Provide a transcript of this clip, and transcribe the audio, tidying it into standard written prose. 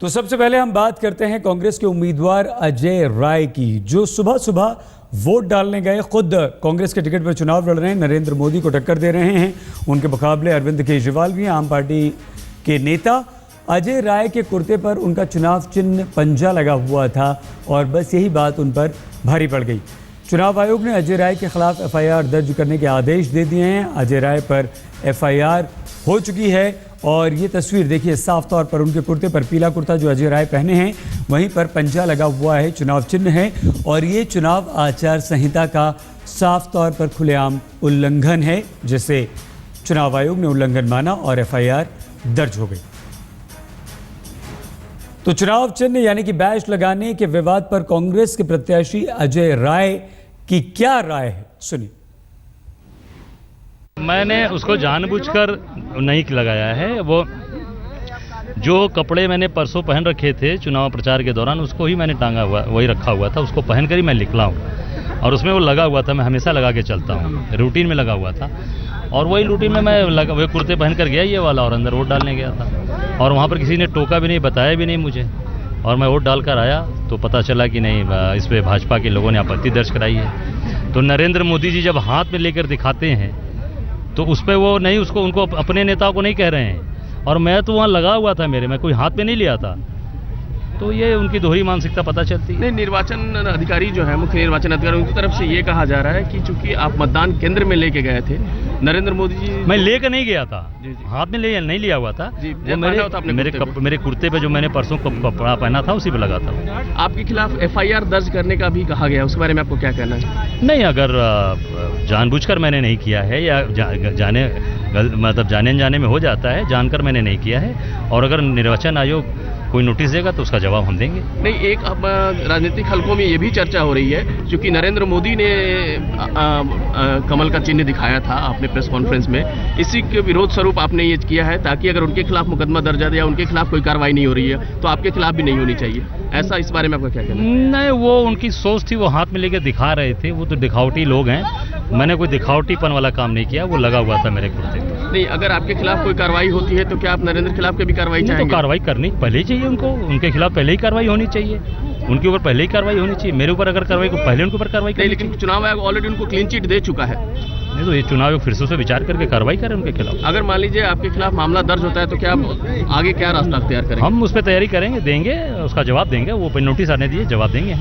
तो सबसे पहले हम बात करते हैं कांग्रेस के उम्मीदवार अजय राय की, जो सुबह सुबह वोट डालने गए, खुद कांग्रेस के टिकट पर चुनाव लड़ रहे हैं, नरेंद्र मोदी को टक्कर दे रहे हैं। उनके मुकाबले अरविंद केजरीवाल भी हैं। आम पार्टी के नेता अजय राय के कुर्ते पर उनका चुनाव चिन्ह पंजा लगा हुआ था और बस यही बात उन पर भारी पड़ गई। चुनाव आयोग ने अजय राय के खिलाफ एफआईआर दर्ज करने के आदेश दे दिए हैं। अजय राय पर एफआईआर हो चुकी है और ये तस्वीर देखिए, साफ तौर पर उनके कुर्ते पर पीला कुर्ता जो अजय राय पहने हैं, वहीं पर पंजा लगा हुआ है, चुनाव चिन्ह है और ये चुनाव आचार संहिता का साफ तौर पर खुलेआम उल्लंघन है, जिसे चुनाव आयोग ने उल्लंघन माना और एफआईआर दर्ज हो गई। तो चुनाव चिन्ह यानी कि बैच लगाने के विवाद पर कांग्रेस के प्रत्याशी अजय राय की क्या राय है, सुनिए। मैंने उसको जानबूझकर नहीं लगाया है। वो जो कपड़े मैंने परसों पहन रखे थे चुनाव प्रचार के दौरान, उसको ही मैंने टांगा हुआ, वही रखा हुआ था, उसको पहन कर ही मैं निकला हूँ और उसमें वो लगा हुआ था। मैं हमेशा लगा के चलता हूँ, रूटीन में लगा हुआ था और वही रूटीन में मैं वही कुर्ते पहन कर गया ये वाला और अंदर वोट डालने गया था और वहाँ पर किसी ने टोका भी नहीं, बताया भी नहीं मुझे और मैं वोट डाल कर आया तो पता चला कि नहीं, इस पर भाजपा के लोगों ने आपत्ति दर्ज कराई है। तो नरेंद्र मोदी जी जब हाथ में लेकर दिखाते हैं तो उस पर वो नहीं, उसको उनको अपने नेताओं को नहीं कह रहे हैं और मैं तो वहाँ लगा हुआ था, मैं कोई हाथ में नहीं लिया था। तो ये उनकी दोहरी मानसिकता पता चलती है। नहीं, निर्वाचन अधिकारी जो है, मुख्य निर्वाचन अधिकारी, उनकी तरफ से ये कहा जा रहा है कि चूंकि आप मतदान केंद्र में लेके गए थे, नरेंद्र मोदी जी। मैं लेकर नहीं गया था, हाथ में नहीं लिया हुआ था जी, वो मेरे कुर्ते पे जो मैंने परसों कपड़ा पहना था उसी पे लगा था। आपके खिलाफ एफआईआर दर्ज करने का भी कहा गया, उसके बारे में आपको क्या कहना है? नहीं, अगर जानबूझकर मैंने नहीं किया है या जाने में हो जाता है, जानकर मैंने नहीं किया है और अगर निर्वाचन आयोग कोई नोटिस देगा तो उसका जवाब हम देंगे। नहीं, एक अब राजनीतिक हलकों में ये भी चर्चा हो रही है, क्योंकि नरेंद्र मोदी ने कमल का चिन्ह दिखाया था आपने प्रेस कॉन्फ्रेंस में, इसी के विरोध स्वरूप आपने ये किया है ताकि अगर उनके खिलाफ मुकदमा दर्ज है या उनके खिलाफ कोई कार्रवाई नहीं हो रही है तो आपके खिलाफ भी नहीं होनी चाहिए, ऐसा इस बारे में आपका क्या कहना है? नहीं, वो उनकी सोच थी, वो हाथ में लेके दिखा रहे थे, वो तो दिखावटी लोग हैं। मैंने कोई दिखावटीपन वाला काम नहीं किया, वो लगा हुआ था मेरे कुर्ते पे। नहीं, अगर आपके खिलाफ कोई कार्रवाई होती है तो क्या आप नरेंद्र के खिलाफ की भी कार्रवाई चाहेंगे? तो कार्रवाई करनी पहले ही चाहिए उनको, उनके खिलाफ पहले ही कार्रवाई होनी चाहिए, उनके ऊपर पहले ही कार्रवाई होनी चाहिए। मेरे ऊपर अगर कार्रवाई को पहले उनके ऊपर कार्रवाई नहीं, लेकिन चुनाव आयोग ऑलरेडी उनको क्लीन चिट दे चुका है। नहीं, तो ये चुनाव आयोग फिर से उसे विचार करके कार्रवाई करें उनके खिलाफ। अगर मान लीजिए आपके खिलाफ मामला दर्ज होता है तो क्या आप आगे क्या रास्ता अख्तियार करेंगे? हम उस पर तैयारी करेंगे, देंगे, उसका जवाब देंगे, वो नोटिस आने दिए, जवाब देंगे।